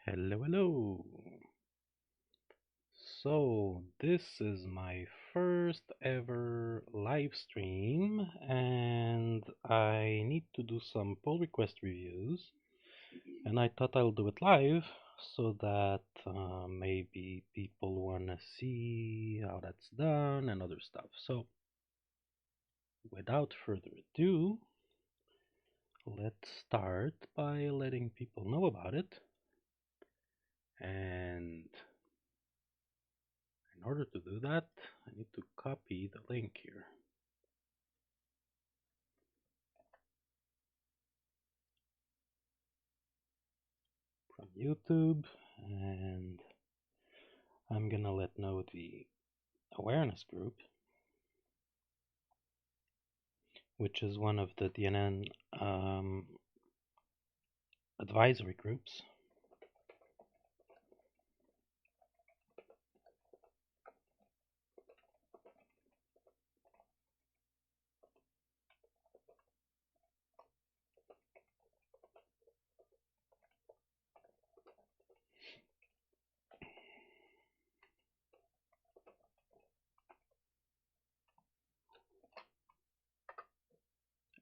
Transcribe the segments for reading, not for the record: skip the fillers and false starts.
Hello, hello. So, this is my first ever live stream, and I need to do some pull request reviews. And I thought I'll do it live so that maybe people want to see how that's done and other stuff. So, without further ado, let's start by letting people know about it. And in order to do that, I need to copy the link here from YouTube, and I'm gonna let know the awareness group, which is one of the DNN advisory groups.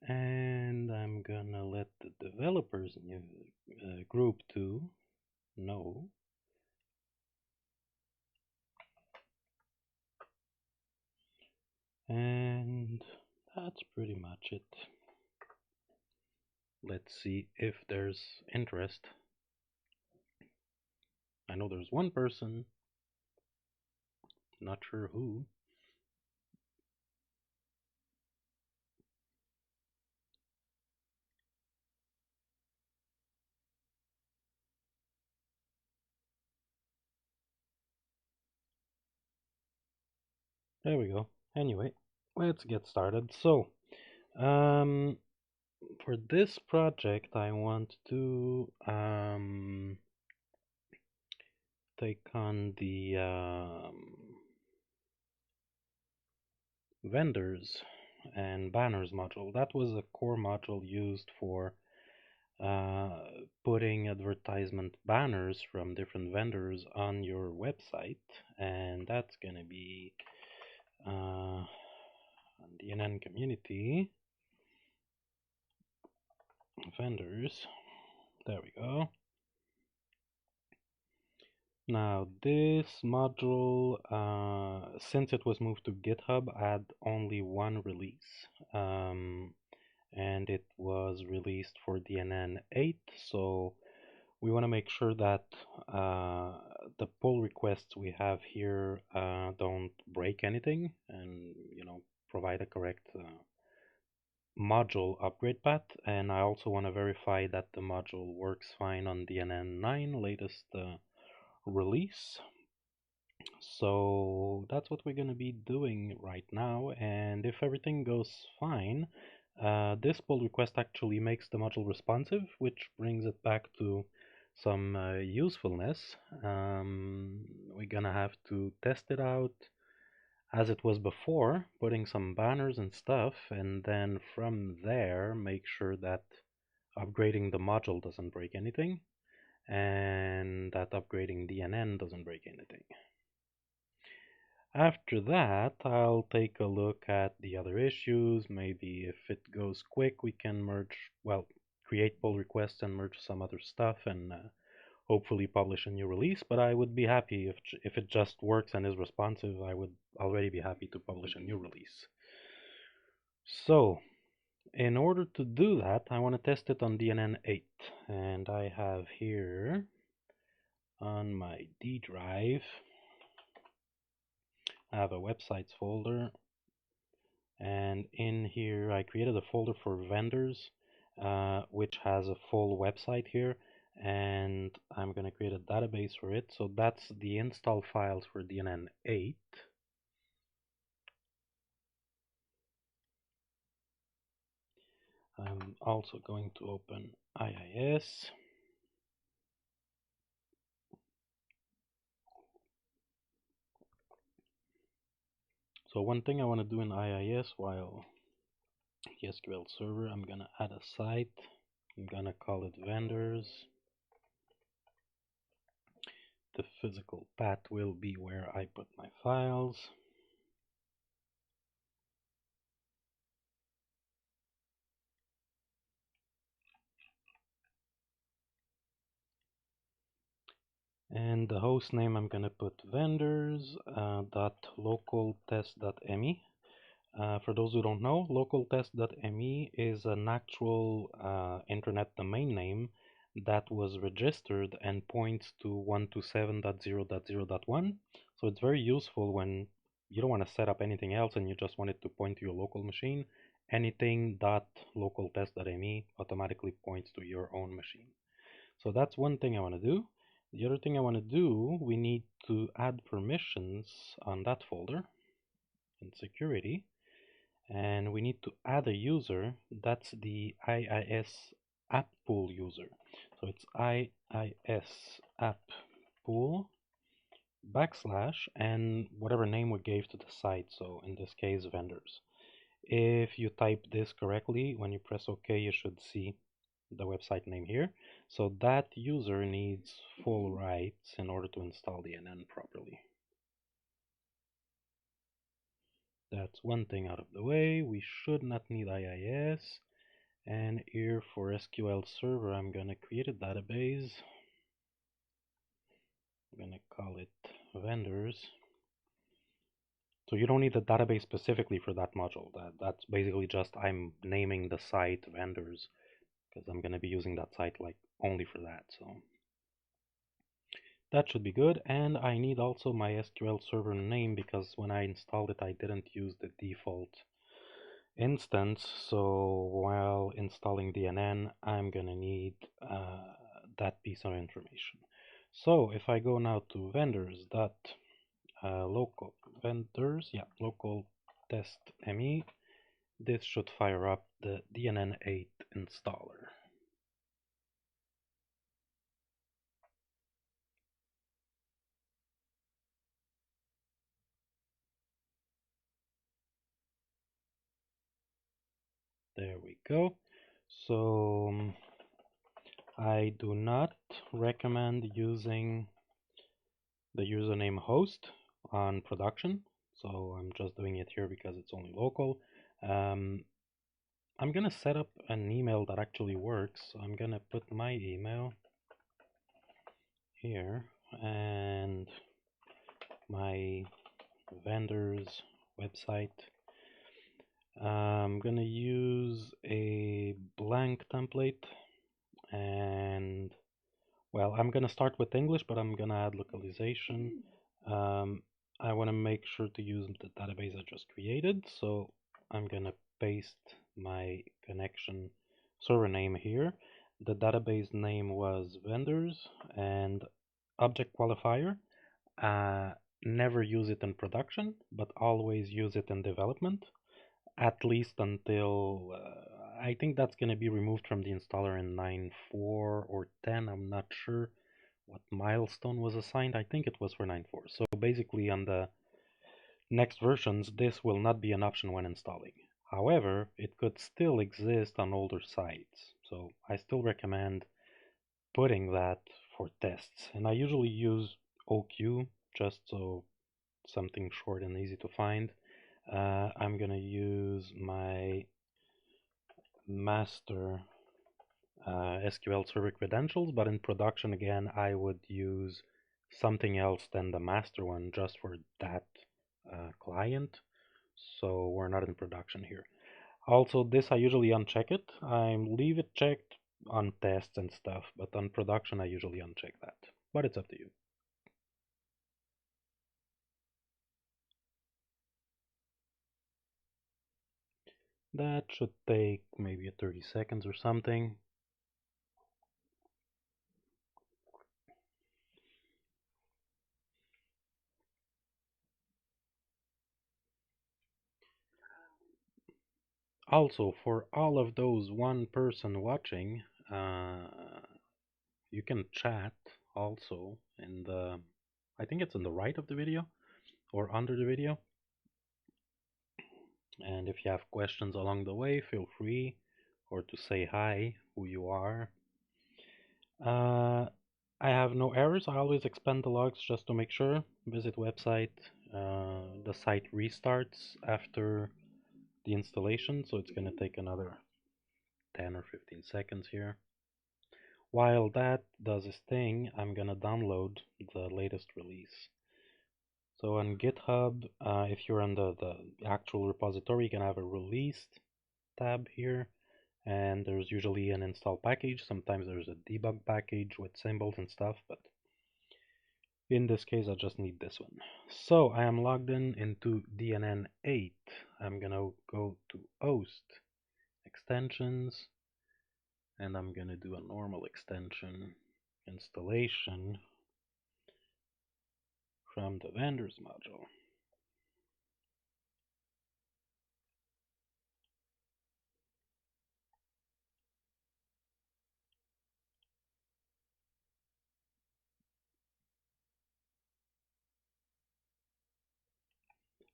And I'm gonna let the developers in the group too know. And that's pretty much it. Let's see if there's interest. I know there's one person, not sure who. There we go. Anyway, let's get started. So, um, for this project, I want to take on the vendors and banners module. That was a core module used for uh, putting advertisement banners from different vendors on your website, and that's going to be on the DNN community vendors. There we go. Now this module, since it was moved to GitHub, had only one release, and it was released for DNN 8. So we want to make sure that the pull requests we have here don't break anything, and provide a correct module upgrade path. And I also want to verify that the module works fine on DNN 9 latest release. So that's what we're going to be doing right now, and if everything goes fine, this pull request actually makes the module responsive, which brings it back to some usefulness. We're gonna have to test it out as it was before, putting some banners and stuff, and then from there make sure that upgrading the module doesn't break anything, and that upgrading DNN doesn't break anything. After that, I'll take a look at the other issues. Maybe if it goes quick, we can merge, well, create pull requests and merge some other stuff, and hopefully publish a new release. But I would be happy if it just works and is responsive. I would already be happy to publish a new release. So, in order to do that, I want to test it on DNN 8, and I have here on my D drive, I have a websites folder, and in here I created a folder for vendors, which has a full website here, and I'm going to create a database for it. So that's the install files for DNN 8. I'm also going to open IIS. So one thing I want to do in IIS while the SQL server, I'm going to add a site. I'm going to call it vendors. the physical path will be where I put my files. And the host name, I'm gonna put vendors dot localtest.me. For those who don't know, localtest.me is an actual internet domain name that was registered and points to 127.0.0.1. So it's very useful when you don't want to set up anything else and you just want it to point to your local machine. Anything .localtest.me automatically points to your own machine. So that's one thing I want to do. The other thing I want to do, we need to add permissions on that folder in security, and we need to add a user. That's the IIS app pool user. So it's IIS app pool backslash and whatever name we gave to the site. So in this case, vendors. If you type this correctly, when you press OK, you should see the website name here. So that user needs full rights in order to install the NN properly. That's one thing out of the way. We should not need IIS. And here for SQL Server, I'm going to create a database. I'm going to call it vendors. So you don't need a database specifically for that module. That's basically just I'm naming the site vendors because I'm going to be using that site like only for that. So that should be good. And I need also my SQL Server name because when I installed it, I didn't use the default instance. So while installing DNN, I'm gonna need that piece of information. So if I go now to vendors dot local vendors, yeah, local test me, this should fire up the DNN8 installer. There we go. So I do not recommend using the username host on production. So I'm just doing it here because it's only local. I'm gonna set up an email that actually works. So I'm gonna put my email here and my vendor's website. I'm gonna use a blank template and well, I'm gonna start with English, but I'm gonna add localization. I want to make sure to use the database I just created, so I'm gonna paste my connection server name here. The database name was vendors and object qualifier. Never use it in production, but always use it in development, at least until I think that's going to be removed from the installer in 9.4 or 10. I'm not sure what milestone was assigned. I think it was for 9.4. So basically on the next versions, this will not be an option when installing. However, it could still exist on older sites. So I still recommend putting that for tests. And I usually use OQ just so something short and easy to find. I'm gonna use my master SQL Server credentials, but in production again, I would use something else than the master one just for that client. So we're not in production here. Also, this I usually uncheck it. I leave it checked on tests and stuff, but on production I usually uncheck that. But it's up to you. That should take maybe 30 seconds or something. Also, for all of those one person watching, you can chat also in the, I think it's in the right of the video or under the video. And if you have questions along the way, feel free or to say hi, who you are. Uh, I have no errors. I always expand the logs just to make sure. Visit website. The site restarts after the installation, so it's going to take another 10 or 15 seconds here. While that does its thing, I'm going to download the latest release. So on GitHub, if you're on the actual repository, you can have a released tab here, and there's usually an install package. Sometimes there's a debug package with symbols and stuff, but in this case I just need this one. So I am logged in into DNN8. I'm gonna go to host extensions, and I'm gonna do a normal extension installation from the vendors module.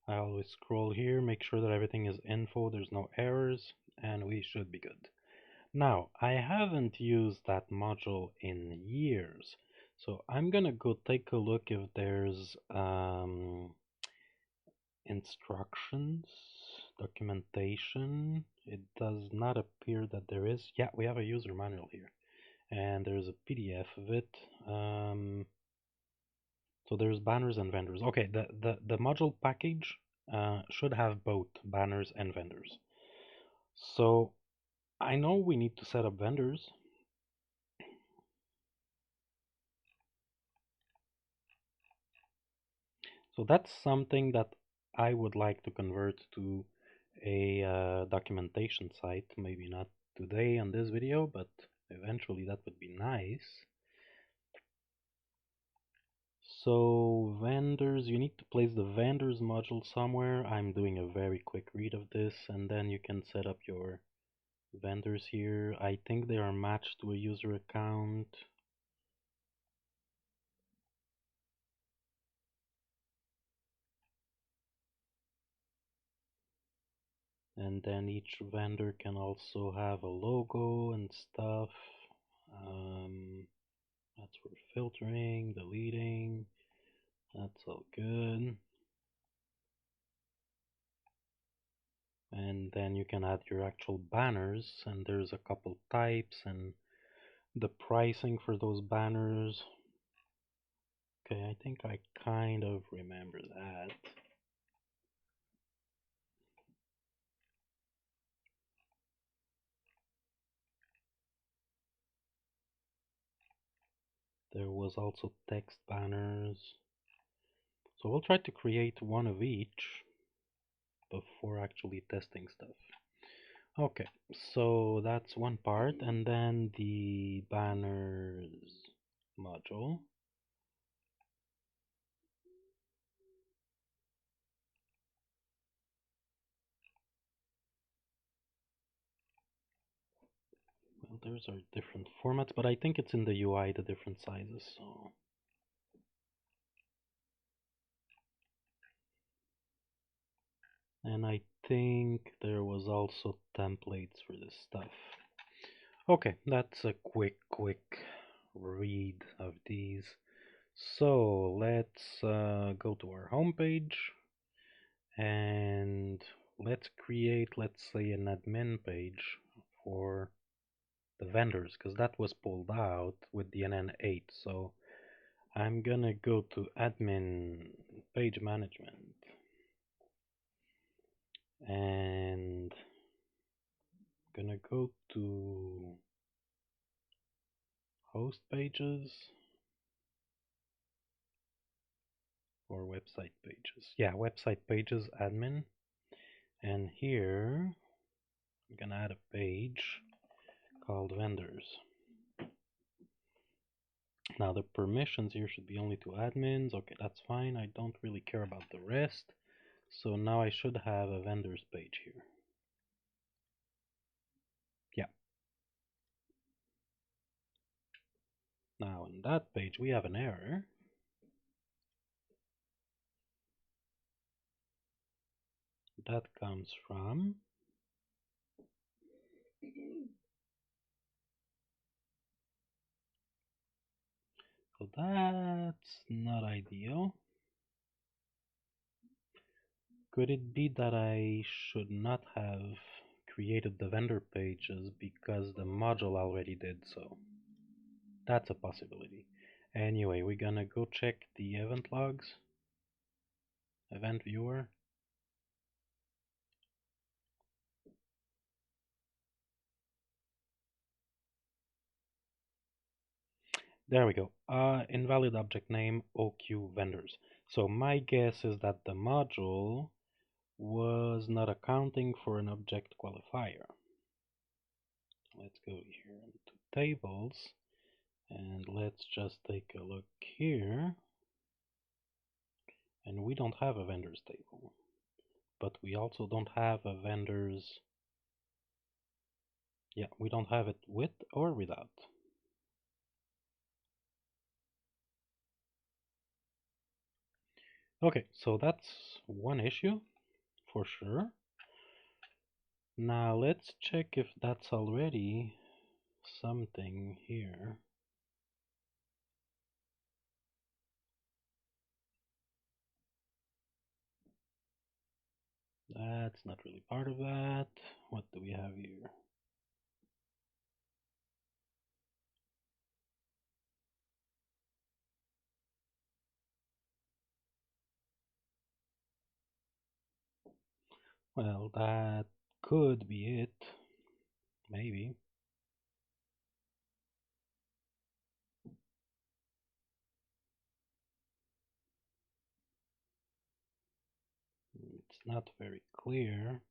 I always scroll here, make sure that everything is info, there's no errors, and we should be good. Now, I haven't used that module in years, so I'm gonna go take a look if there's instructions, documentation. It does not appear that there is. Yeah, we have a user manual here, and there's a PDF of it. So there's banners and vendors. Okay, the module package should have both banners and vendors. So I know we need to set up vendors. So that's something that I would like to convert to a documentation site. Maybe not today on this video, but eventually that would be nice. So vendors, you need to place the vendors module somewhere. I'm doing a very quick read of this, and then you can set up your vendors here. I think they are matched to a user account. And then each vendor can also have a logo and stuff. That's for filtering, deleting. That's all good. And then you can add your actual banners, and there's a couple types and the pricing for those banners. Okay, I think I kind of remember that. There was also text banners. So we'll try to create one of each before actually testing stuff. Okay, so that's one part, and then the banners module. Well, those are different formats, but I think it's in the UI, the different sizes, so. And I think there was also templates for this stuff. Okay, that's a quick read of these. So let's go to our homepage and let's create, let's say, an admin page for the vendors, because that was pulled out with the DNN8. So I'm gonna go to admin page management and gonna go to host pages or website pages. Yeah, website pages admin. And here I'm gonna add a page called vendors. Now the permissions here should be only to admins. Okay, that's fine. I don't really care about the rest. So now I should have a vendors page here. Yeah. Now on that page we have an error. That comes from So that's not ideal. Could it be that I should not have created the vendor pages because the module already did so? That's a possibility. Anyway, we're gonna go check the event logs, event viewer. There we go. Invalid object name OQ vendors. So my guess is that the module was not accounting for an object qualifier. Let's go here into tables and let's just take a look here. And we don't have a vendors table, but we also don't have a vendors. Yeah, we don't have it with or without. Okay, so that's one issue for sure. Now let's check if that's already something here. That's not really part of that. What do we have here? Well, that could be it. Maybe. It's not very clear.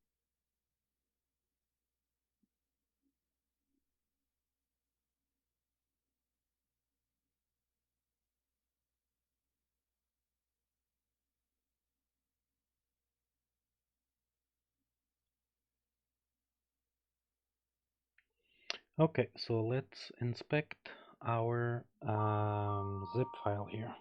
Okay, so let's inspect our zip file here.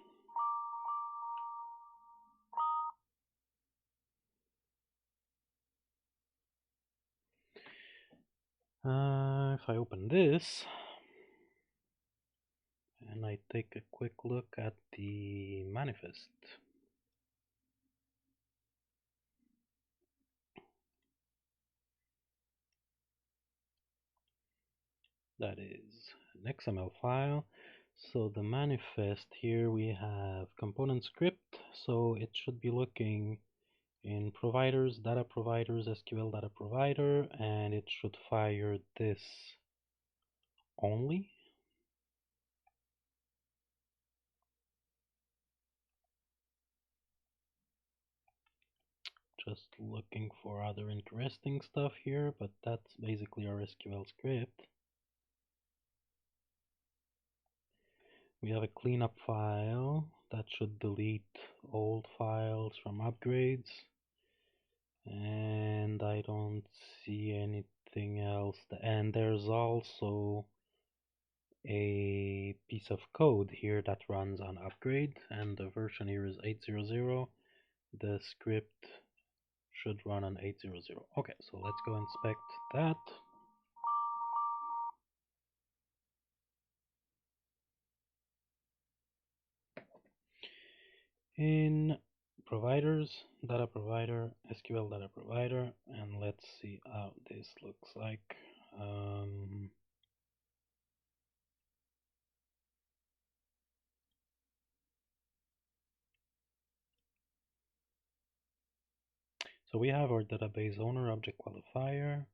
If I open this and I take a quick look at the manifest, that is an XML file. So the manifest here we have component script, so it should be looking in providers, data providers, SQL data provider, and it should fire this only. Just looking for other interesting stuff here, but that's basically our SQL script. We have a cleanup file that should delete old files from upgrades. And I don't see anything else. And there's also a piece of code here that runs on upgrade, and the version here is 800. The script should run on 800. Okay, so let's go inspect that. In providers, data provider, SQL data provider, and let's see how this looks like. So we have our database owner object qualifier.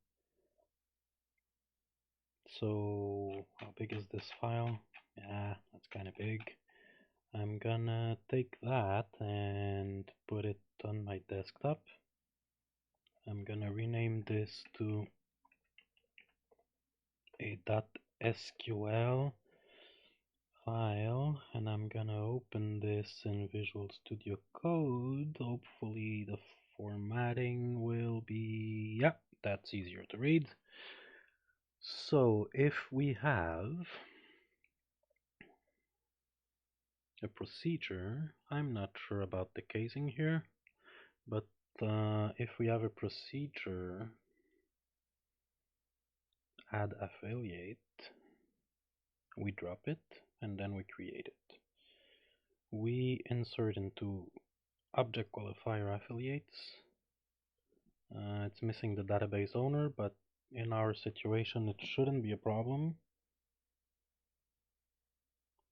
So how big is this file? Yeah, that's kind of big. I'm gonna take that and put it on my desktop. I'm gonna rename this to a .sql file, and I'm gonna open this in Visual Studio Code. Hopefully the formatting will be, yeah, that's easier to read. So if we have a procedure, I'm not sure about the casing here, but if we have a procedure, add affiliate, we drop it and then we create it. we insert into object qualifier affiliates. It's missing the database owner, but in our situation it shouldn't be a problem.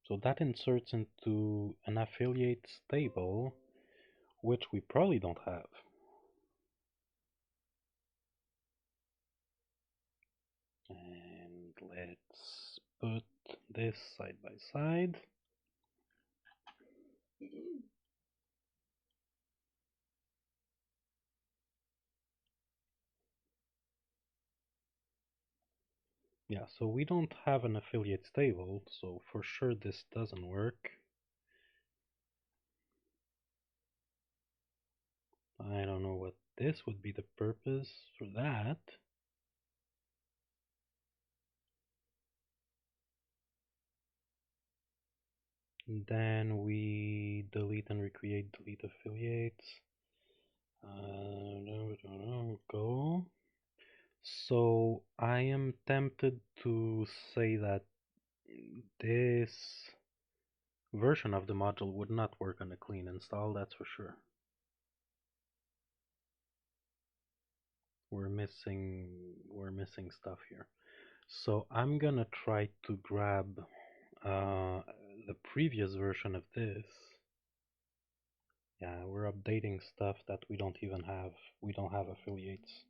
So that inserts into an affiliates table, which we probably don't have. And let's put this side by side. Yeah, so we don't have an affiliates table, so for sure this doesn't work. I don't know what this would be the purpose for that. Then we delete and recreate delete affiliates. Go. So I am tempted to say that this version of the module would not work on a clean install, that's for sure. We're missing stuff here. So I'm gonna try to grab the previous version of this. Yeah, we're updating stuff that we don't even have. We don't have affiliates.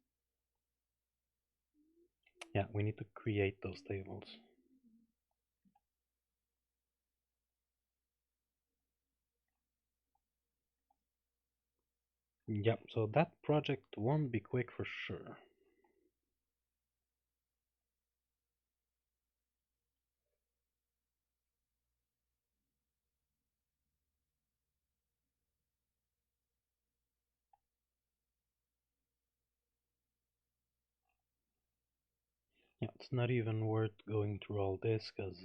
Yeah, we need to create those tables. Yep, so that project won't be quick for sure. Yeah, it's not even worth going through all this because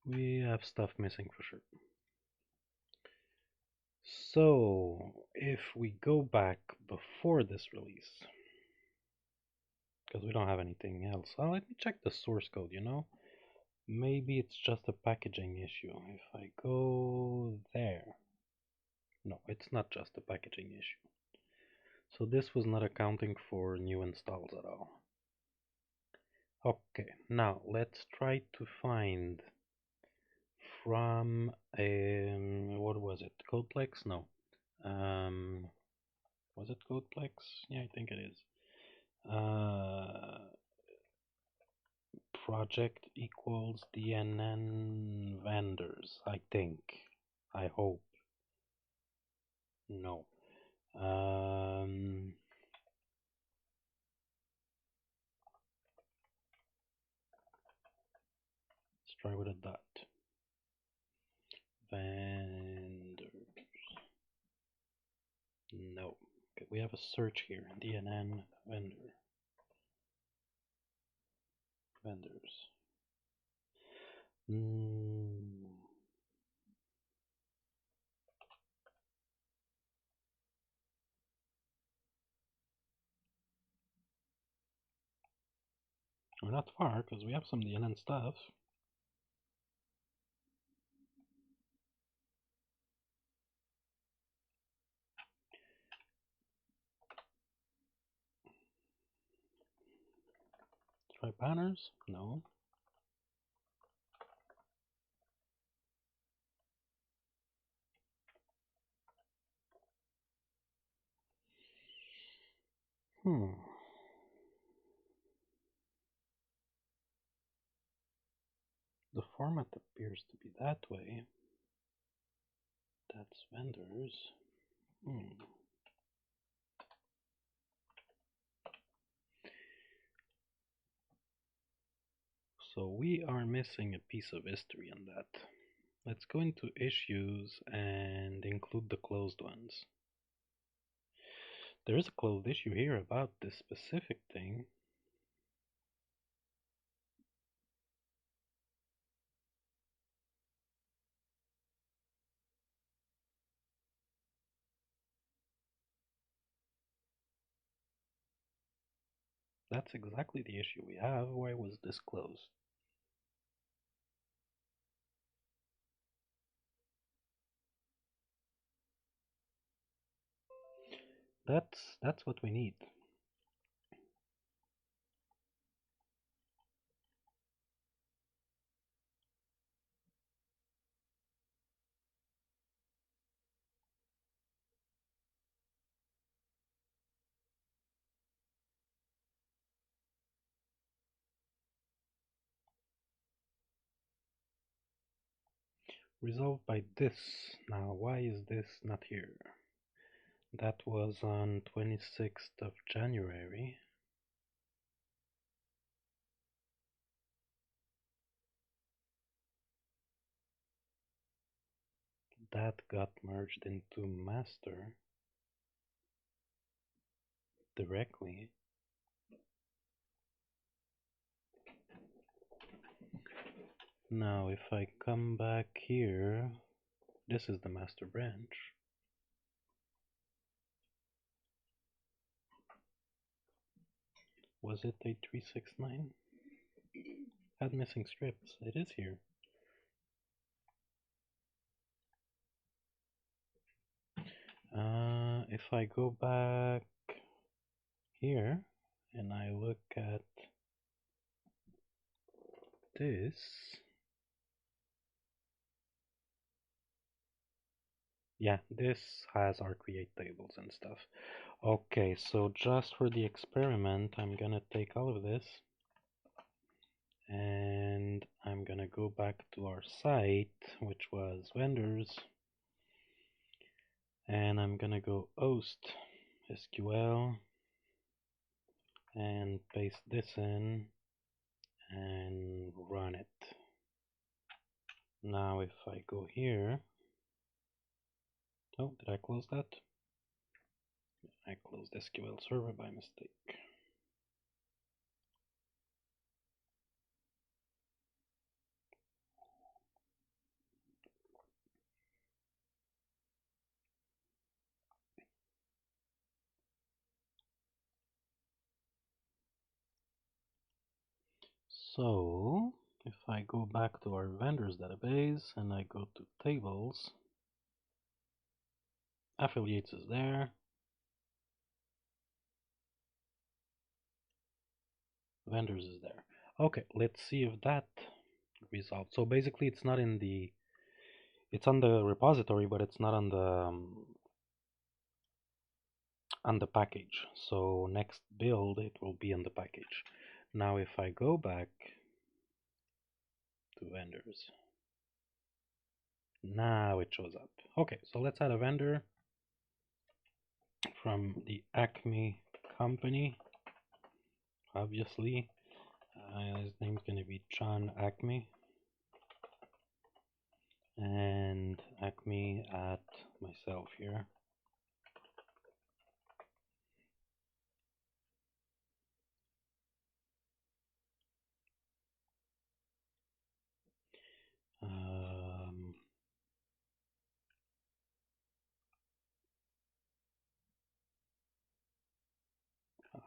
we have stuff missing for sure. So if we go back before this release, because we don't have anything else, let me check the source code, you know? Maybe it's just a packaging issue. If I go there, no, it's not just a packaging issue. So this was not accounting for new installs at all. Okay, now let's try to find from what was it? Codeplex? No. Was it Codeplex? Yeah, I think it is. Project equals DNN vendors, I think. I hope. No. Let's try with a dot. Vendors. No. Okay, we have a search here. DNN vendor. Vendors. We're not far because we have some DNN stuff. Try banners? No. Hmm. The format appears to be that way. That's vendors. So we are missing a piece of history on that. Let's go into issues and include the closed ones. There is a closed issue here about this specific thing. That's exactly the issue we have. Why was this closed? That's what we need. Resolved by this. Now, why is this not here? That was on 26th of January. That got merged into master directly. Now, if I come back here, this is the master branch. Was it a 369? Had missing strips. It is here. If I go back here and I look at this, yeah, this has our create tables and stuff. Okay, so just for the experiment, I'm gonna take all of this and I'm gonna go back to our site, which was vendors, and I'm gonna go host SQL and paste this in and run it. Now if I go here, oh, did I close that? I closed SQL Server by mistake. So if I go back to our vendors database and I go to tables, affiliates is there, vendors is there. Okay, let's see if that resolved. So basically it's not in the, it's on the repository, but it's not on the package. So next build it will be on the package. Now if I go back to vendors, now it shows up. Okay, so let's add a vendor from the Acme company. Obviously, his name's gonna be John Acme, and Acme at myself here.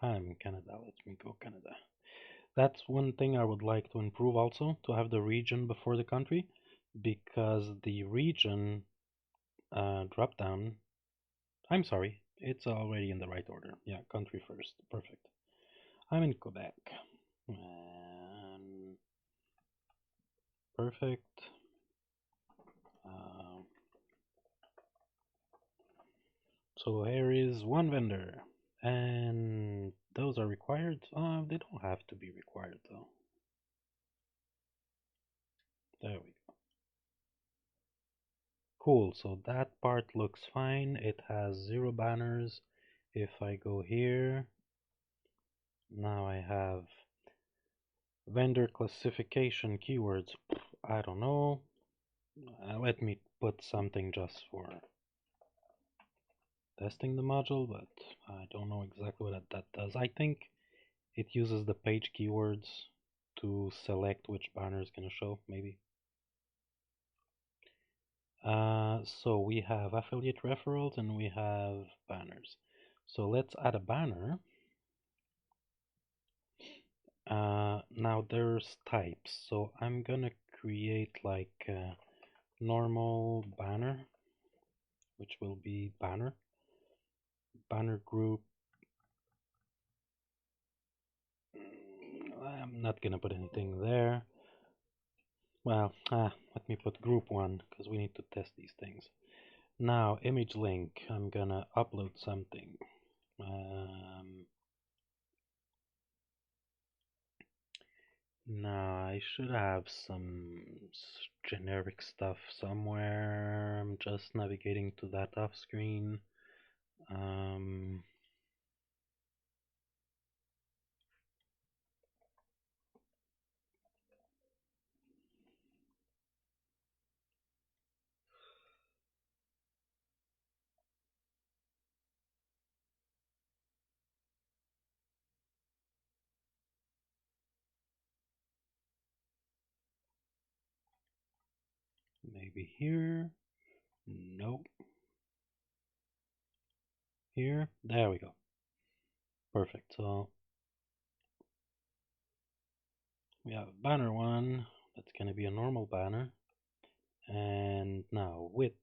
I'm in Canada. Let me go Canada. That's one thing I would like to improve also, to have the region before the country, because the region drop down, I'm sorry, it's already in the right order. Yeah, country first. Perfect. I'm in Quebec. And perfect. Uh, so here is one vendor. And those are required? They don't have to be required though. There we go. Cool, so that part looks fine. It has 0 banners. If I go here, now I have vendor classification keywords. I don't know. Let me put something just for testing the module, but I don't know exactly what that does. I think it uses the page keywords to select which banner is going to show, maybe. So we have affiliate referrals and we have banners. So let's add a banner. Now there's types, so I'm gonna create like a normal banner, which will be banner group. I'm not gonna put anything there. Well, let me put group 1 because we need to test these things. Now, image link, I'm gonna upload something. Now, I should have some generic stuff somewhere. I'm just navigating to that off screen. Maybe here. Nope. Here. There we go. Perfect. So we have banner 1. That's going to be a normal banner. And now width.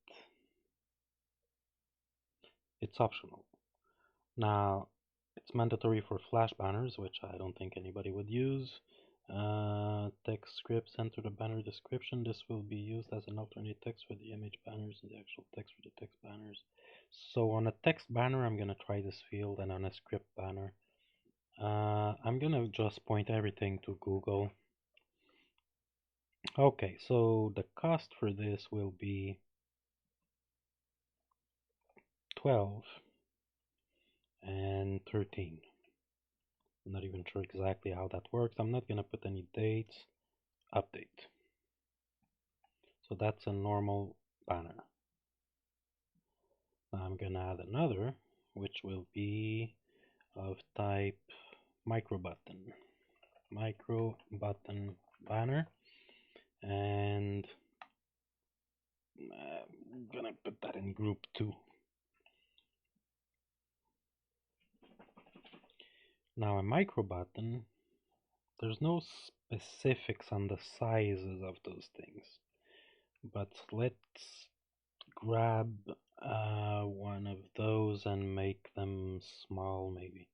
It's optional. Now it's mandatory for flash banners, which I don't think anybody would use. Text scripts, enter the banner description. This will be used as an alternate text for the image banners and the actual text for the text banners. So on a text banner, I'm going to try this field, and on a script banner, I'm going to just point everything to Google. Okay, so the cost for this will be 12 and 13. I'm not even sure exactly how that works. I'm not going to put any dates. Update. So that's a normal banner. Now I'm going to add another, which will be of type micro button banner, and I'm going to put that in group 2. Now a micro button, there's no specifics on the sizes of those things, but let's grab one of those and make them small, maybe.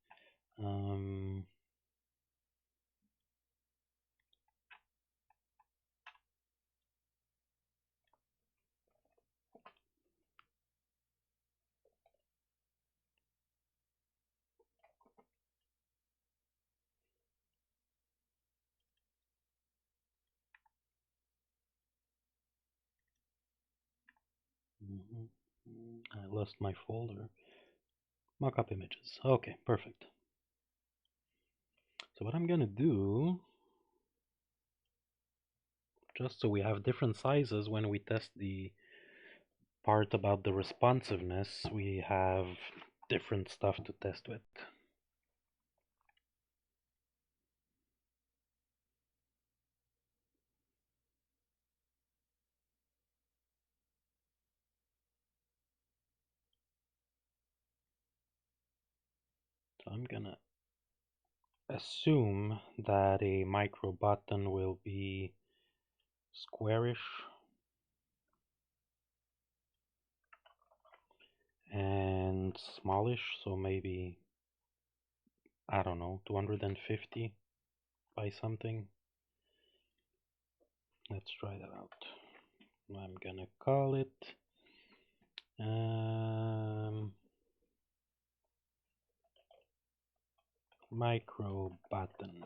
I lost my folder. Mockup images. Okay, perfect. So what I'm gonna do, just so we have different sizes when we test the part about the responsiveness, we have different stuff to test with. So I'm gonna assume that a micro button will be squarish and smallish, so maybe, I don't know, 250 by something. Let's try that out. I'm gonna call it micro button.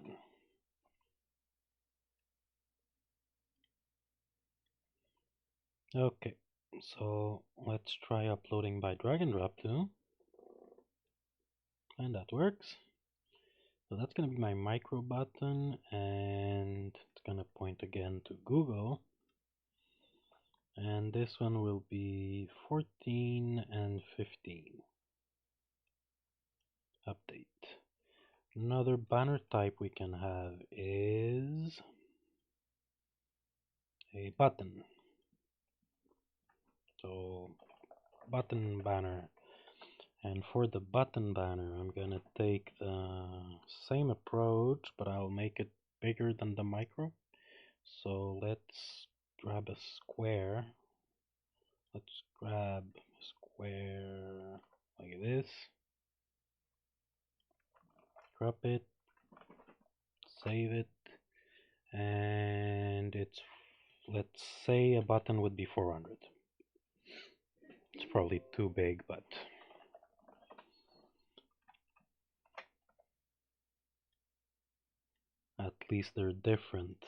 Okay, so let's try uploading by drag and drop too. And that works. So that's going to be my micro button, and it's going to point again to Google. And this one will be 14 and 15. Update. Another banner type we can have is a button. So button banner. And for the button banner, I'm gonna take the same approach, but I'll make it bigger than the micro. So let's grab a square. Let's grab a square like this. Crop it, save it, and let's say a button would be 400. It's probably too big, but at least they're different.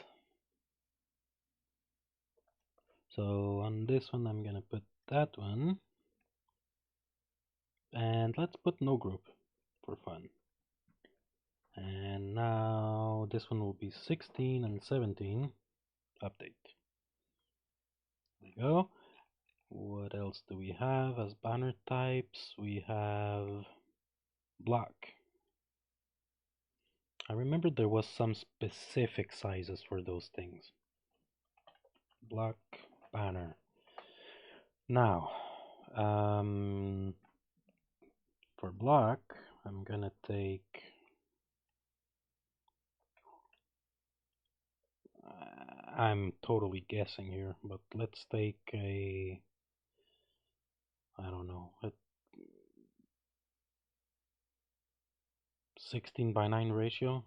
So on this one, I'm gonna put that one, and let's put no group for fun. And now this one will be 16 and 17. Update. There we go. What else do we have as banner types? We have block. I remember there was some specific sizes for those things. Block, banner. Now, for block, I'm gonna take I'm totally guessing here, but let's take I don't know, a 16 by 9 ratio,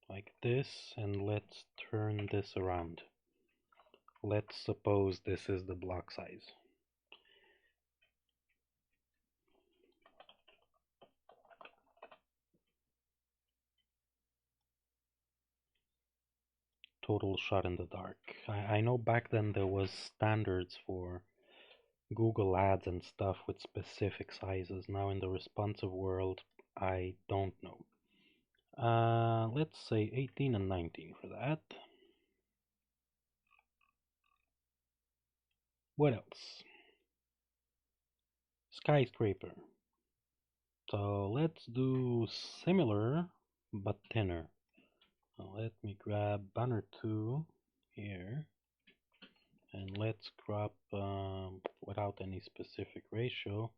like this, and let's turn this around. Let's suppose this is the block size. Total shot in the dark. I know back then there was standards for Google Ads and stuff with specific sizes. Now in the responsive world, I don't know. Let's say 18 and 19 for that. What else? Skyscraper. So let's do similar but thinner. So let me grab banner 2 here, and let's crop without any specific ratio.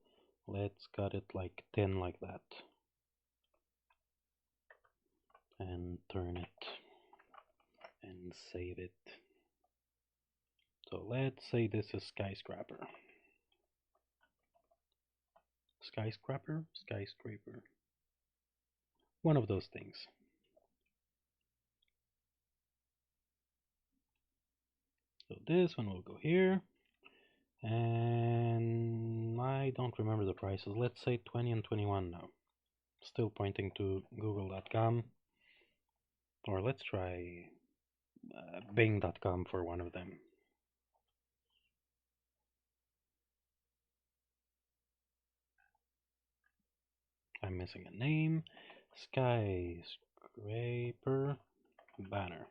Let's cut it like 10 like that, and turn it and save it. So let's say this is skyscraper. Skyscraper? Skyscraper. One of those things. So this one will go here. And I don't remember the prices. Let's say 20 and 21 now. Still pointing to google.com. Or let's try bing.com for one of them. I'm missing a name. Skyscraper banner.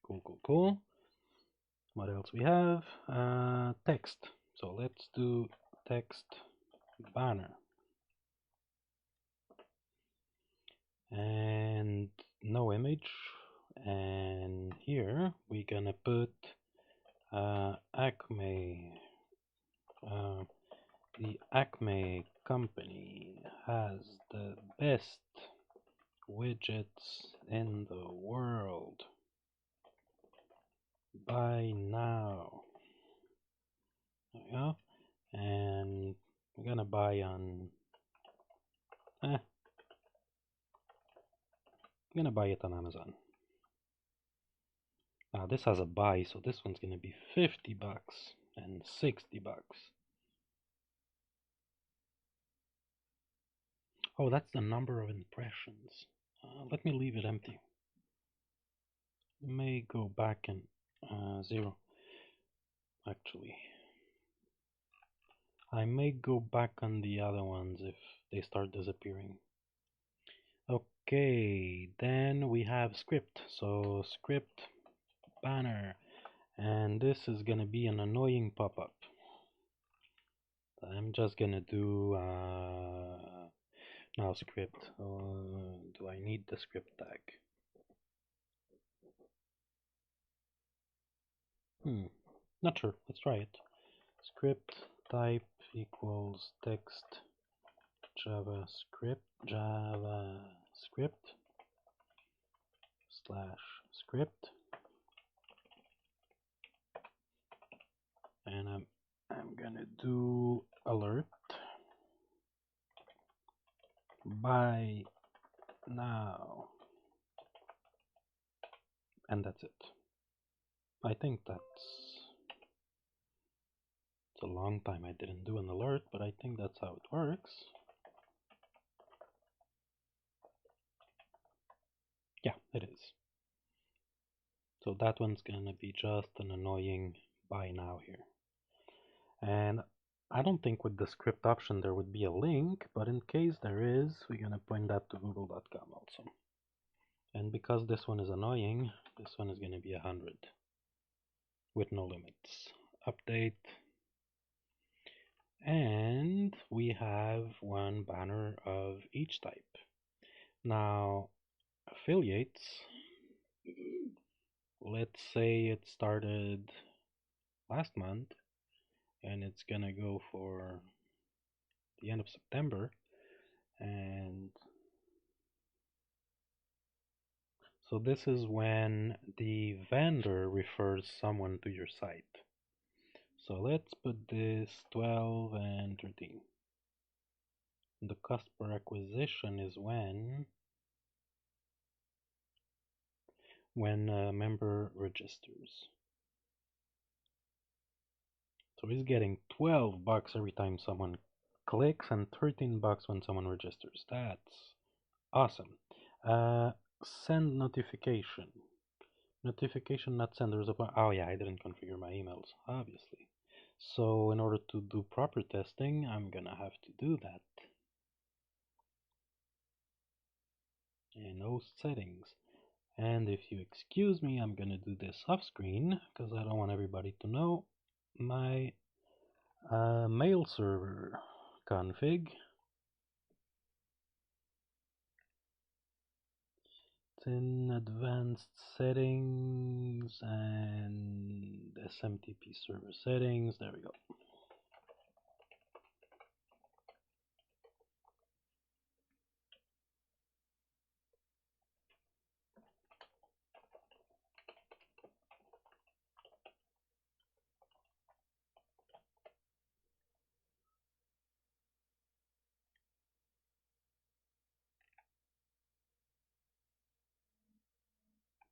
Cool, cool, cool. What else we have? Text. So let's do text banner. And no image. And here we're gonna put Acme. The Acme company has the best widgets in the world. Buy now. There we go. And I'm gonna buy on. I'm gonna buy it on Amazon. Now this has a buy, so this one's gonna be 50 bucks and 60 bucks. Oh, that's the number of impressions. Let me leave it empty. May go back and 0. Actually, I may go back on the other ones if they start disappearing. Okay, then we have script. So script banner, and this is gonna be an annoying pop-up. I'm just gonna do Now script. Do I need the script tag? Not sure. Let's try it. Script type equals text JavaScript slash script, and I'm gonna do alert by now, and that's it. I think it's a long time I didn't do an alert, but I think that's how it works. Yeah, it is. So that one's gonna be just an annoying by now here. And I don't think with the script option there would be a link, but in case there is, we're gonna point that to google.com also. And because this one is annoying, this one is gonna be 100 with no limits. Update. And we have one banner of each type. Now, affiliates, let's say it started last month and it's gonna go for the end of September, and so this is when the vendor refers someone to your site. So let's put this 12 and 13. The cost per acquisition is when a member registers. So he's getting 12 bucks every time someone clicks and 13 bucks when someone registers. That's awesome. Send notification. Notification not send. There's a oh yeah, I didn't configure my emails, obviously. So in order to do proper testing, I'm gonna have to do that. In host settings. And if you excuse me, I'm gonna do this off screen because I don't want everybody to know my mail server config. It's in advanced settings and SMTP server settings. There we go.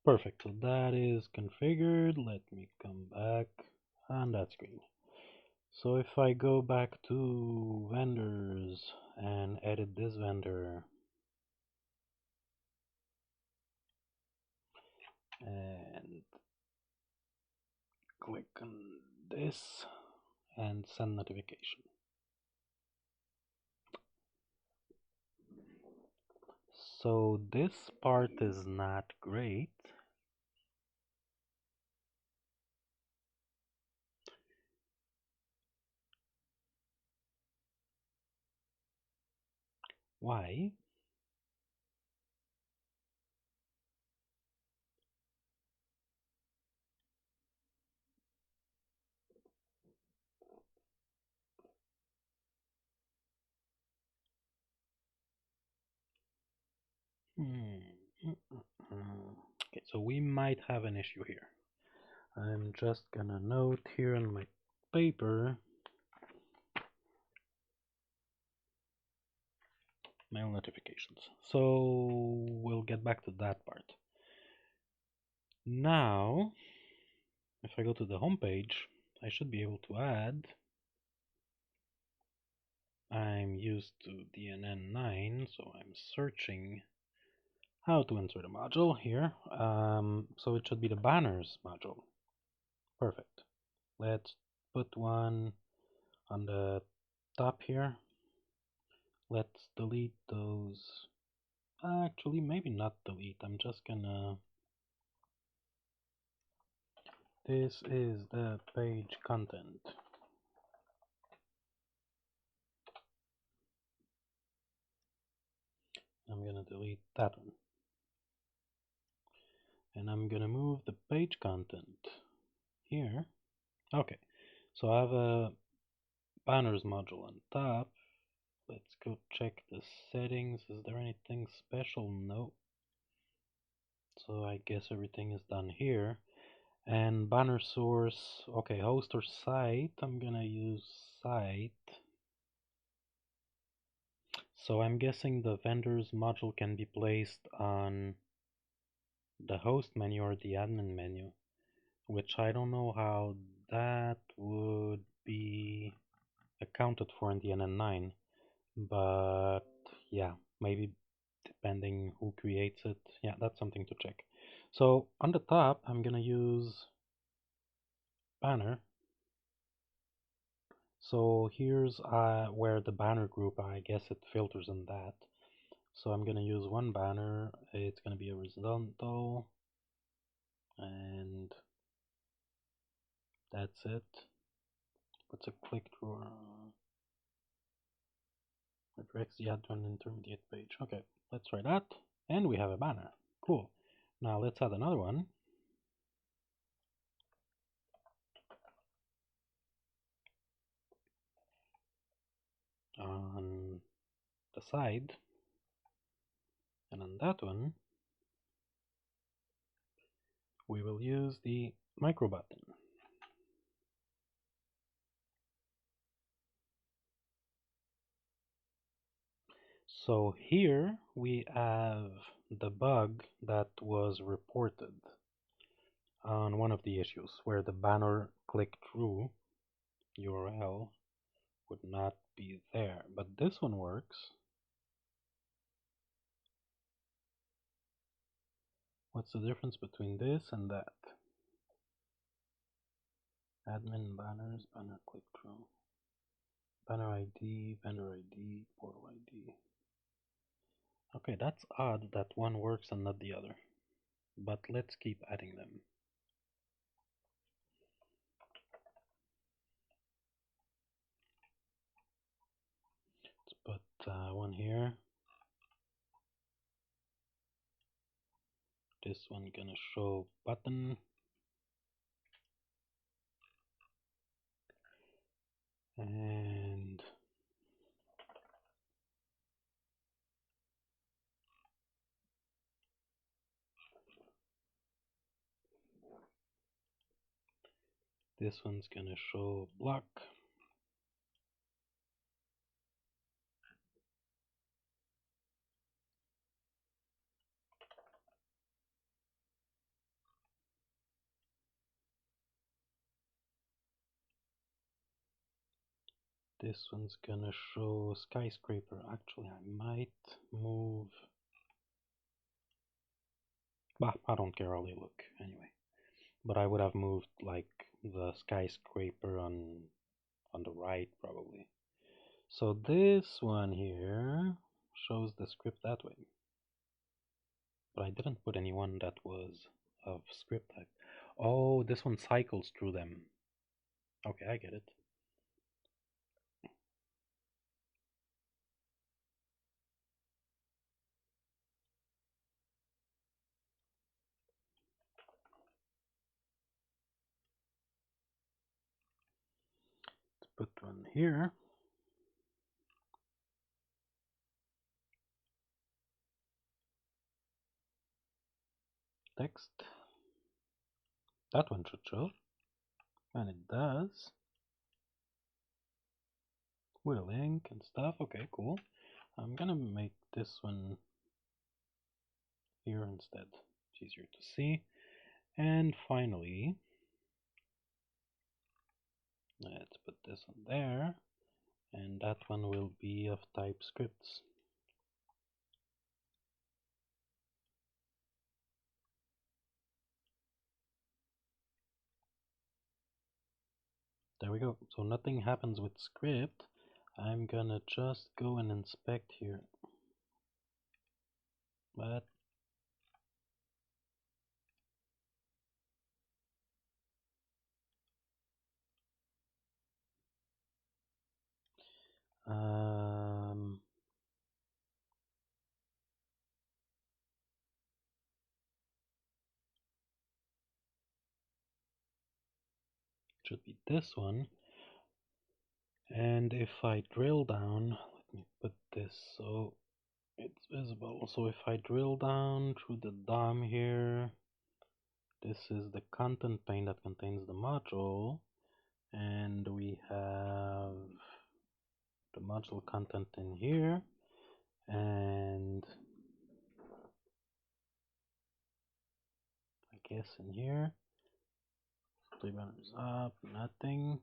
Perfect, so that is configured. Let me come back on that screen. So if I go back to vendors and edit this vendor and click on this and send notification. So this part is not great. Why? Okay, so we might have an issue here. I'm just gonna note here on my paper mail notifications. So we'll get back to that part. Now, if I go to the home page, I should be able to add. I'm used to DNN9, so I'm searching how to insert a module here. So it should be the banners module. Perfect. Let's put one on the top here. Let's delete those. Actually, maybe not delete. I'm just gonna. This is the page content. I'm gonna delete that one. And I'm gonna move the page content here. Okay, so I have a banners module on top. Let's go check the settings. Is there anything special? No. So I guess everything is done here. And banner source, okay, host or site. I'm gonna use site. So I'm guessing the vendors module can be placed on the host menu or the admin menu, which I don't know how that would be accounted for in the NN9, but yeah, maybe depending who creates it. Yeah, that's something to check. So on the top, I'm gonna use banner. So here's where the banner group, I guess it filters on that. So I'm gonna use one banner. It's gonna be a horizontal, and that's it. What's a click-through? It directs the ad to an intermediate page. Okay, let's try that. And we have a banner. Cool. Now let's add another one. On the side. And on that one, we will use the micro button. So here we have the bug that was reported on one of the issues where the banner click-through URL would not be there. But this one works. What's the difference between this and that? Admin banners, banner click-through, banner ID, vendor ID, portal ID. Okay, that's odd that one works and not the other. But let's keep adding them. Let's put one here. This one gonna show button. And this one's gonna show block. This one's gonna show skyscraper. Actually, I might move. Bah, I don't care, I'll look anyway. But I would have moved like the skyscraper on the right probably. So this one here shows the script that way. But I didn't put anyone that was of script type. Oh, this one cycles through them. Okay, I get it. Let's put one here. Text. That one should show. And it does. With a link and stuff. Okay, cool. I'm gonna make this one here instead. It's easier to see. And finally, let's put this on there. And that one will be of type scripts. There we go. So nothing happens with script. I'm gonna just go and inspect here. But should be this one. And if I drill down, let me put this so it's visible. So if I drill down through the DOM here, this is the content pane that contains the module, and we have the module content in here, and I guess in here, 3 banners up, nothing.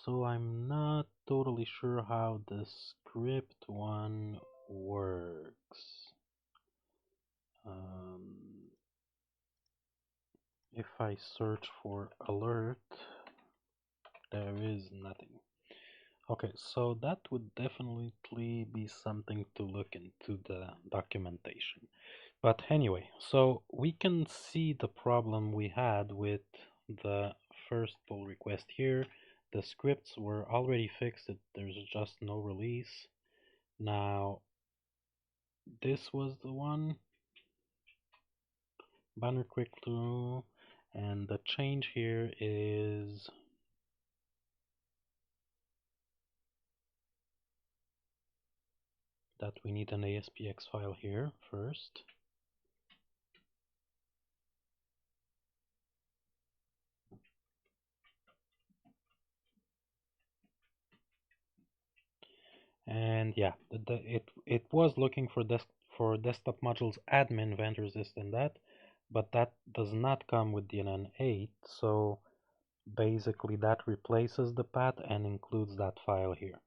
So I'm not totally sure how the script one works. If I search for alert, there is nothing. Okay, so that would definitely be something to look into the documentation. But anyway, so we can see the problem we had with the first pull request here. The scripts were already fixed, there's just no release. Now, this was the one, banner quick through, and the change here is that we need an ASPX file here first. And yeah, it was looking for desktop modules admin vendors this and that, but that does not come with DNN8. So basically that replaces the path and includes that file here.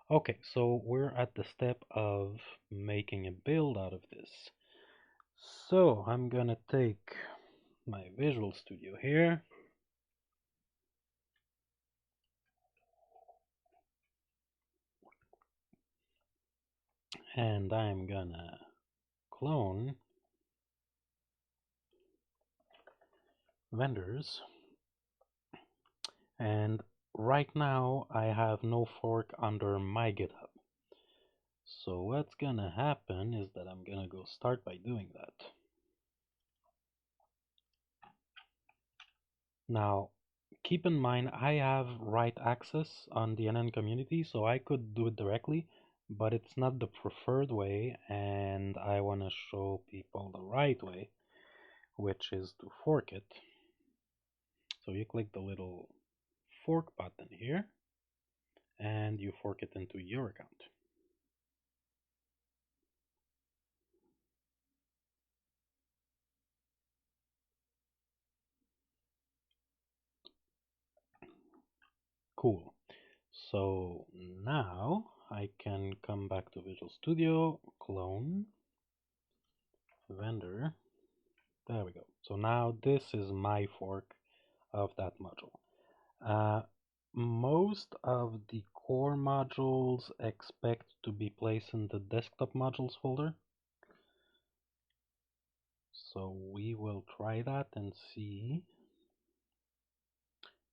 Okay, so we're at the step of making a build out of this. So I'm gonna take my Visual Studio here, and I'm gonna clone vendors, and right now I have no fork under my GitHub. So what's gonna happen is that I'm gonna go start by doing that. Now, keep in mind I have write access on the NN community, so I could do it directly, but it's not the preferred way, and I want to show people the right way, which is to fork it. So you click the little fork button here, and you fork it into your account. Cool. So now I can come back to Visual Studio, clone, vendor. There we go. So now this is my fork of that module. Most of the core modules expect to be placed in the desktop modules folder. So we will try that and see.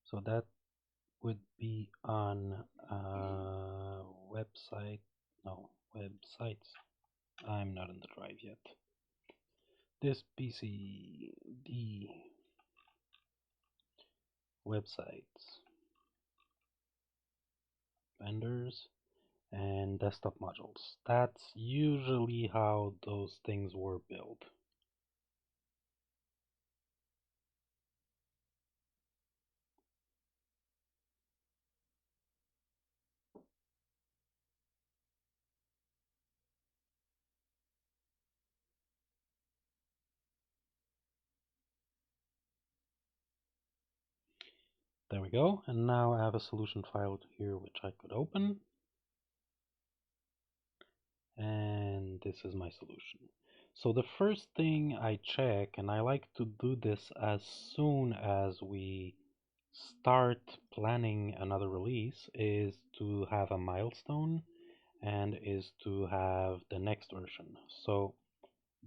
So that would be on website, no, websites. I'm not in the drive yet. This PCD websites, vendors, and desktop modules. That's usually how those things were built. There we go, and now I have a solution file here which I could open. And this is my solution. So the first thing I check, and I like to do this as soon as we start planning another release, is to have a milestone and is to have the next version. So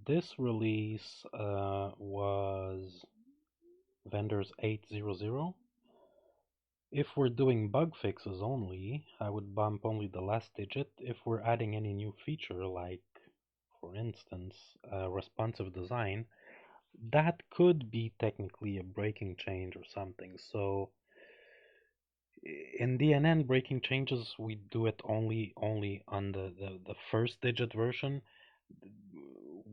this release was vendors 8.0.0. If we're doing bug fixes only, I would bump only the last digit. If we're adding any new feature, like for instance, responsive design, that could be technically a breaking change or something. So in DNN, breaking changes, we do it only on the first digit version.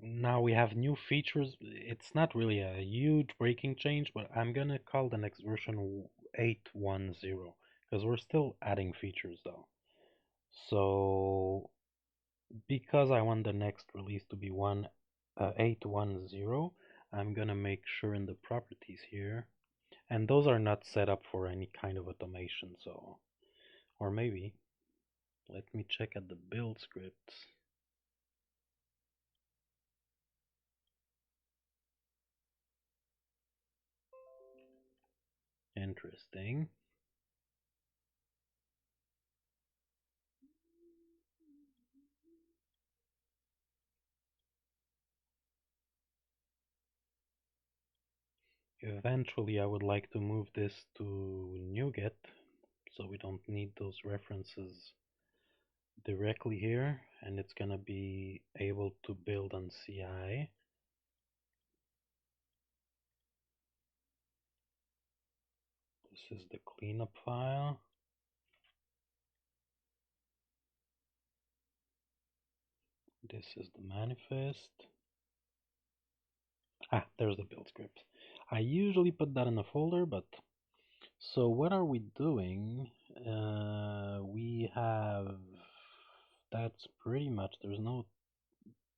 Now we have new features. It's not really a huge breaking change, but I'm gonna call the next version 810 because we're still adding features though. So because I want the next release to be 810, I'm gonna make sure in the properties here, and those are not set up for any kind of automation, so, or maybe, let me check at the build scripts. Interesting. Eventually I would like to move this to NuGet, so we don't need those references directly here, and it's gonna be able to build on CI. This is the cleanup file. This is the manifest. Ah, there's the build script. I usually put that in a folder, but so what are we doing? We have, that's pretty much, there's no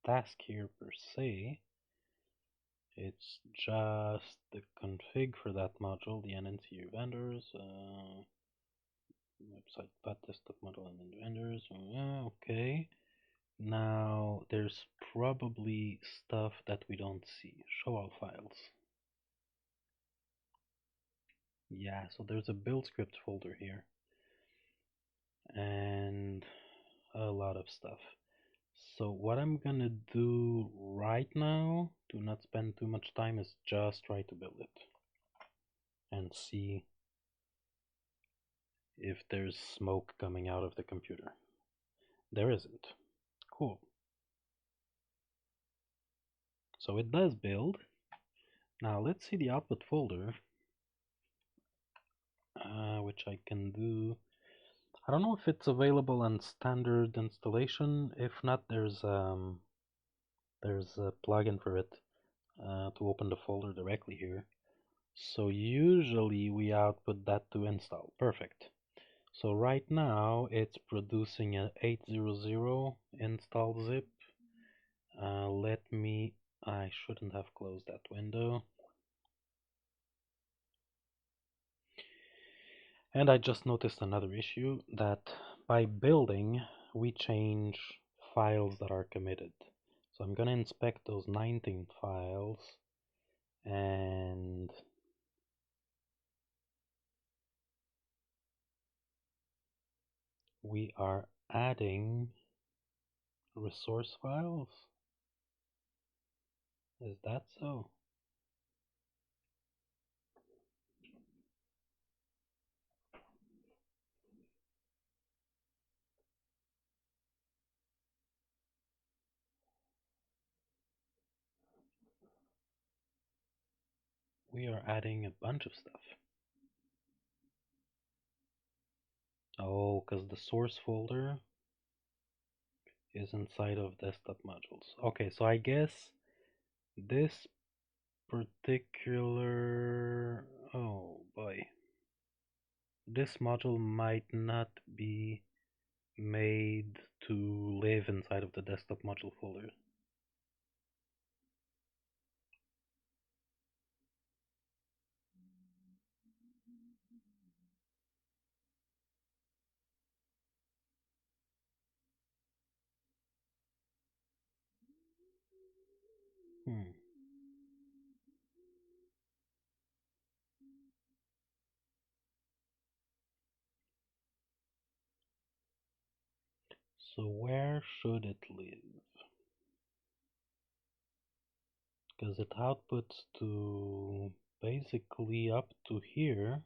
task here per se. It's just the config for that module, the NNCU vendors, website path desktop model and then vendors. Okay. Now there's probably stuff that we don't see. Show all files. Yeah, so there's a build script folder here and a lot of stuff. So what I'm gonna do right now, do not spend too much time, is just try to build it and see if there's smoke coming out of the computer. There isn't. Cool. So it does build. Now let's see the output folder, which I can do. I don't know if it's available on standard installation. If not, there's a plugin for it to open the folder directly here. So usually we output that to install. Perfect. So right now it's producing an 800 install zip. I shouldn't have closed that window. And I just noticed another issue, that by building, we change files that are committed. So I'm going to inspect those 19 files, and we are adding resource files. Is that so? We are adding a bunch of stuff. Oh, because the source folder is inside of desktop modules. Okay, so I guess this particular, oh boy, this module might not be made to live inside of the desktop module folder. Hmm. So where should it live? Because it outputs to basically up to here.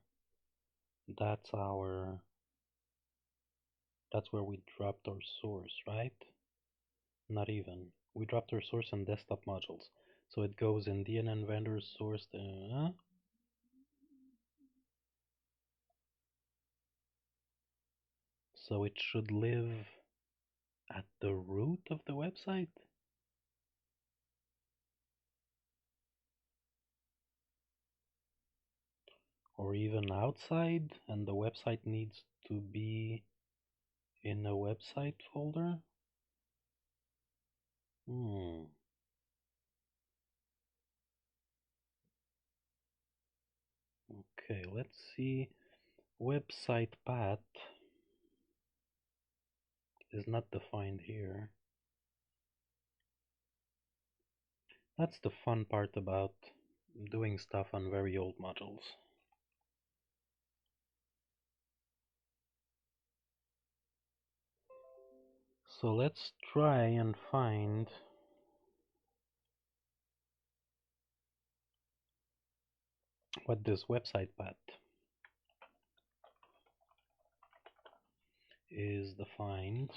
That's our, that's where we dropped our source, right? Not even. We dropped our source and desktop modules. So it goes in DNN vendor source. So it should live at the root of the website? Or even outside, and the website needs to be in a website folder? Okay, let's see. Website path is not defined here. That's the fun part about doing stuff on very old modules. So let's try and find what this website path is defined.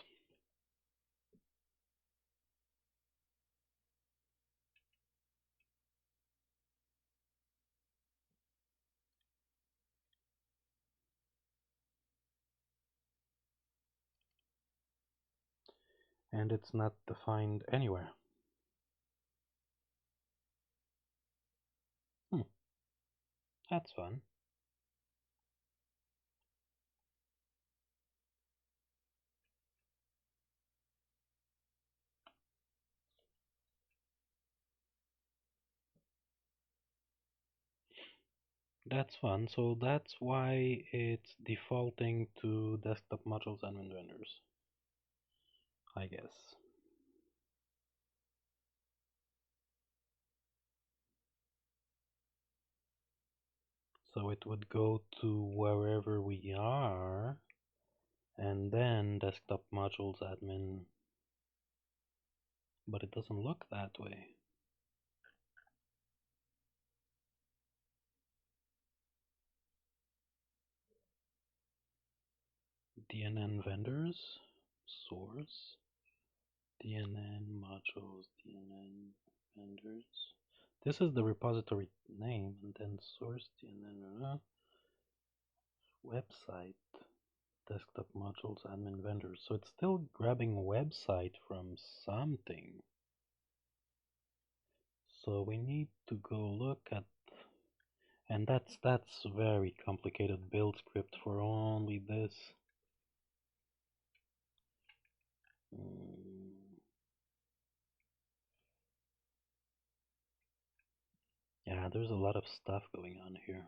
And it's not defined anywhere. That's fun. That's fun. So that's why it's defaulting to desktop modules and vendors, I guess. So it would go to wherever we are, and then desktop modules admin, but it doesn't look that way. DNN vendors, source, DNN modules, DNN vendors. This is the repository name, and then source, DNN, website, desktop modules, admin vendors. So it's still grabbing website from something. So we need to go look at, and that's very complicated build script for only this. Yeah, there's a lot of stuff going on here.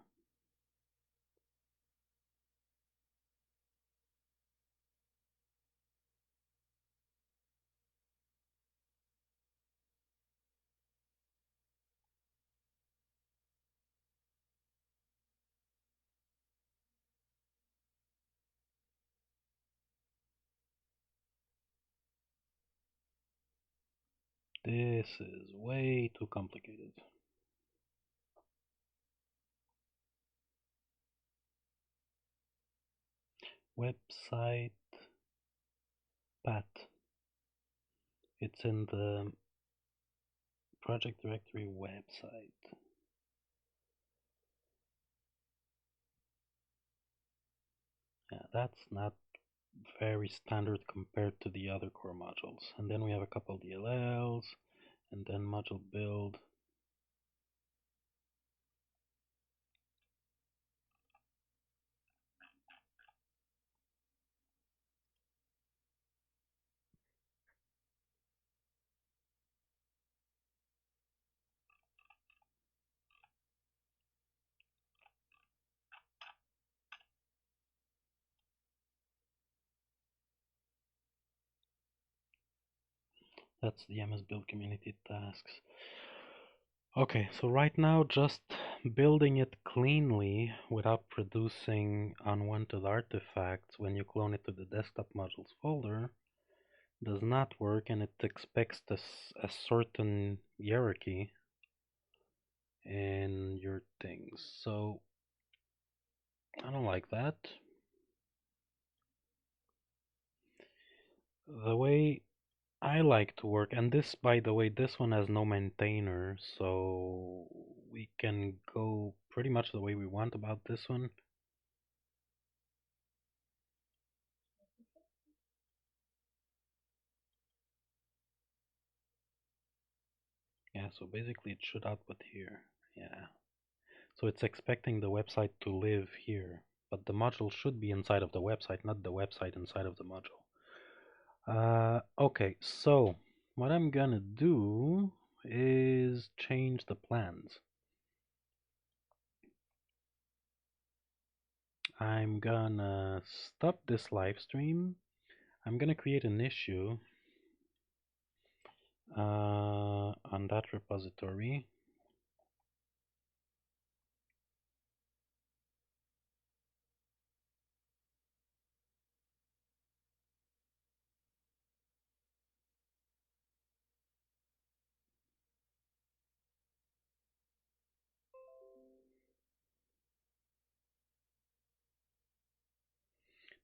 This is way too complicated. Website path. It's in the project directory website. Yeah, that's not very standard compared to the other core modules. And then we have a couple DLLs, and then module build. That's the MS Build community tasks. Okay, so right now just building it cleanly without producing unwanted artifacts when you clone it to the desktop modules folder does not work, and it expects a certain hierarchy in your things. So I don't like that. The way I like to work, and this, by the way, this one has no maintainer, so we can go pretty much the way we want about this one. Yeah, so basically it should output here. Yeah. So it's expecting the website to live here, but the module should be inside of the website, not the website inside of the module. Okay, so what I'm gonna do is change the plans. I'm gonna stop this live stream. I'm gonna create an issue on that repository.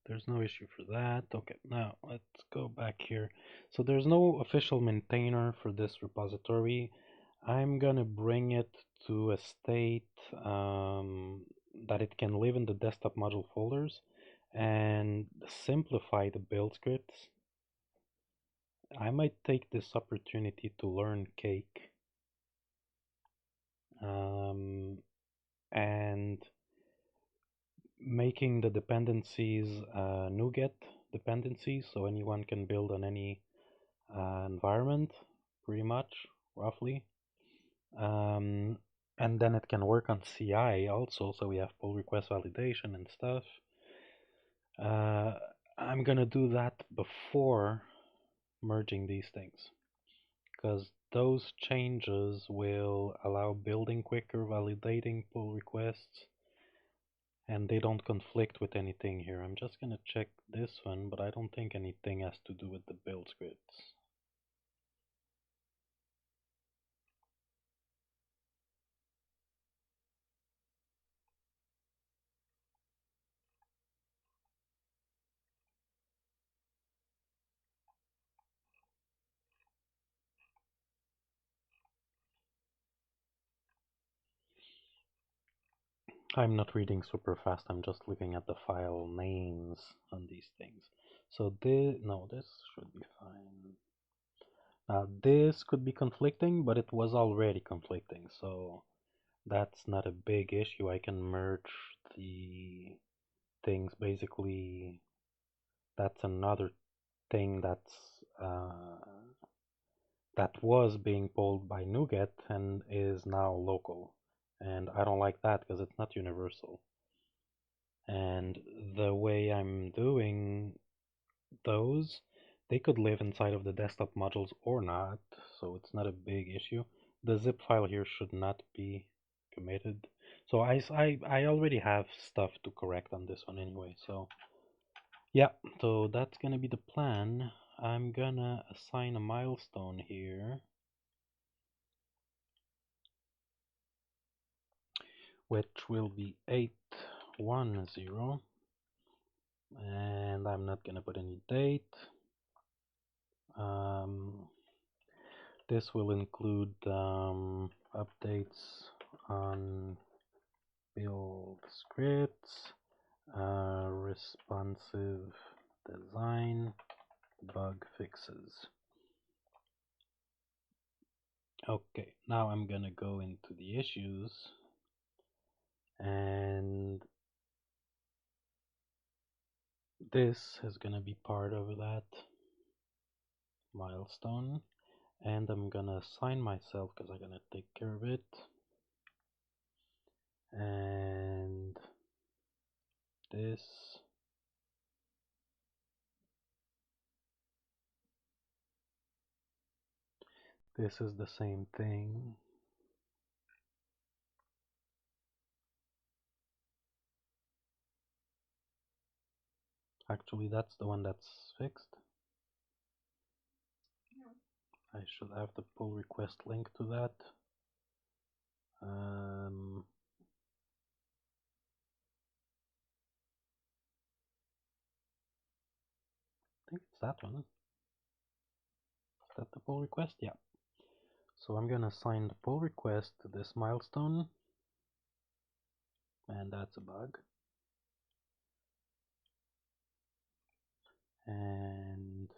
There's no issue for that. Okay, now let's go back here. So there's no official maintainer for this repository. I'm gonna bring it to a state that it can live in the desktop module folders and simplify the build scripts. I might take this opportunity to learn Cake and making the dependencies NuGet dependencies, so anyone can build on any environment, pretty much, roughly. Um, and then it can work on CI also, so we have pull request validation and stuff. I'm gonna do that before merging these things, because those changes will allow building quicker, validating pull requests, and they don't conflict with anything here. I'm just gonna check this one, but I don't think anything has to do with the build scripts. I'm not reading super fast, I'm just looking at the file names on these things. So this should be fine. Now this could be conflicting, but it was already conflicting, so that's not a big issue. I can merge the things. Basically, that's another thing that was being pulled by NuGet and is now local. And I don't like that because it's not universal. And the way I'm doing those, they could live inside of the desktop modules or not, so it's not a big issue. The zip file here should not be committed. So I already have stuff to correct on this one anyway, so yeah, so that's gonna be the plan. I'm gonna assign a milestone here, which will be 810, and I'm not gonna put any date. This will include updates on build scripts, responsive design, bug fixes. Okay, now I'm gonna go into the issues and this is gonna be part of that milestone, and I'm gonna assign myself because I'm gonna take care of it. And this is the same thing. Actually, that's the one that's fixed. I should have the pull request link to that. I think it's that one. that the pull request? Yeah. So I'm gonna assign the pull request to this milestone, and that's a bug. And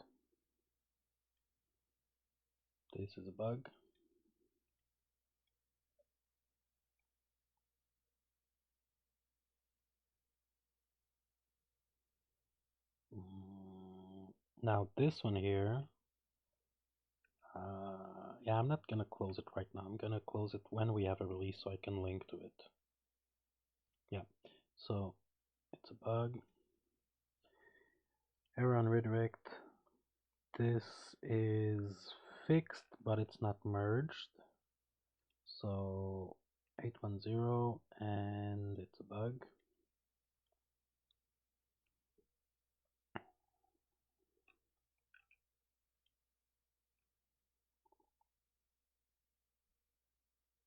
this is a bug. Now this one here, yeah, I'm not gonna close it right now. I'm gonna close it when we have a release so I can link to it. Yeah, so it's a bug. Error on redirect. This is fixed, but it's not merged. So 810, and it's a bug.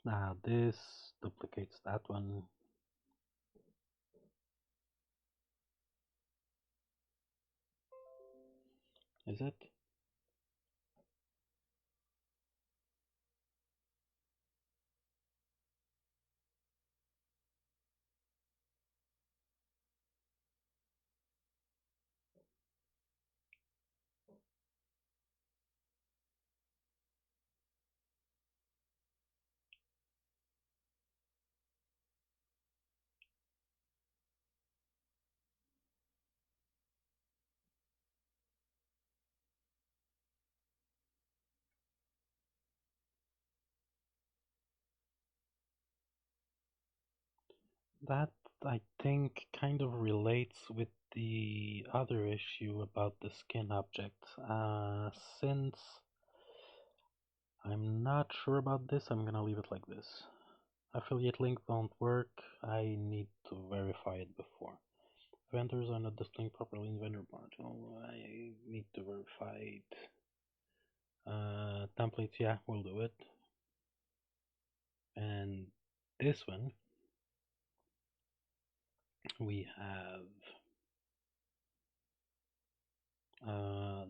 Now this duplicates that one. Is it? That, I think, kind of relates with the other issue about the skin object. Since I'm not sure about this, I'm gonna leave it like this. Affiliate link don't work. I need to verify it before. Vendors are not displaying properly in vendor module. I need to verify it. Templates, yeah, we'll do it. And this one, we have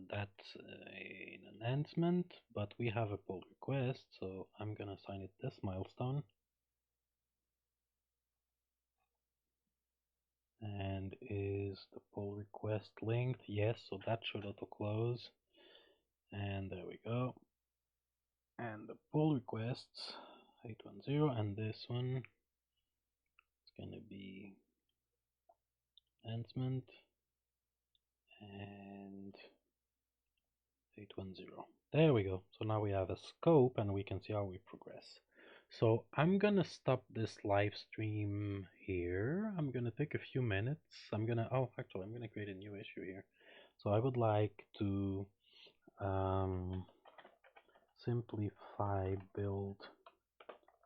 that's an enhancement, but we have a pull request, so I'm gonna assign it this milestone. And is the pull request linked? Yes, so that should auto close. And there we go. And the pull requests 810, and this one is gonna be enhancement and 810. There we go. So now we have a scope and we can see how we progress. So I'm gonna stop this live stream here. I'm gonna take a few minutes. Oh, actually, I'm gonna create a new issue here. So I would like to simplify build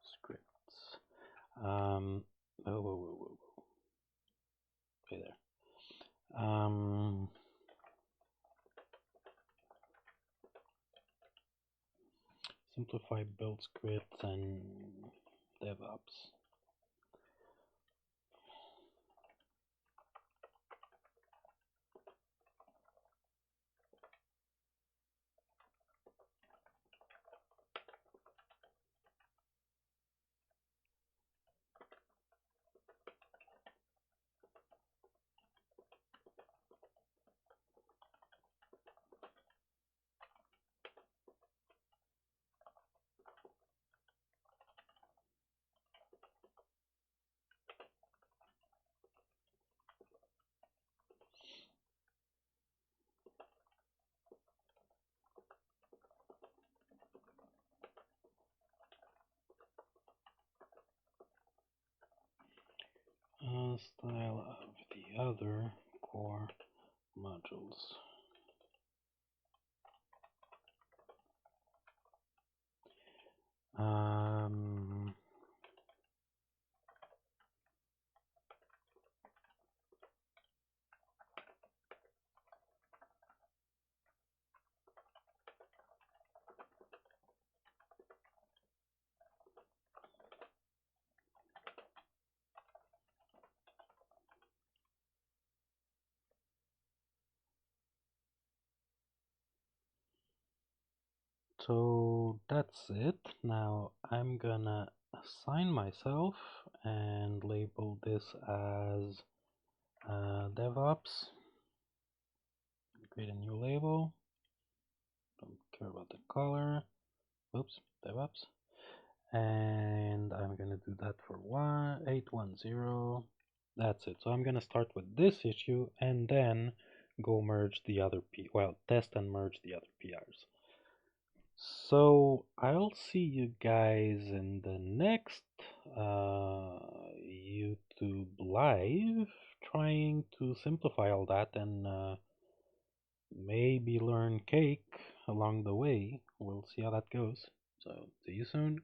scripts. Whoa. Okay, there. Simplify build scripts and DevOps. Style of the other core modules. Um, So that's it. Now I'm gonna assign myself and label this as DevOps. Create a new label. Don't care about the color. Oops, DevOps. And I'm gonna do that for 1810. That's it. So I'm gonna start with this issue and then go merge the other test and merge the other PRs. So I'll see you guys in the next YouTube live, trying to simplify all that and maybe learn cake along the way. We'll see how that goes. So see you soon.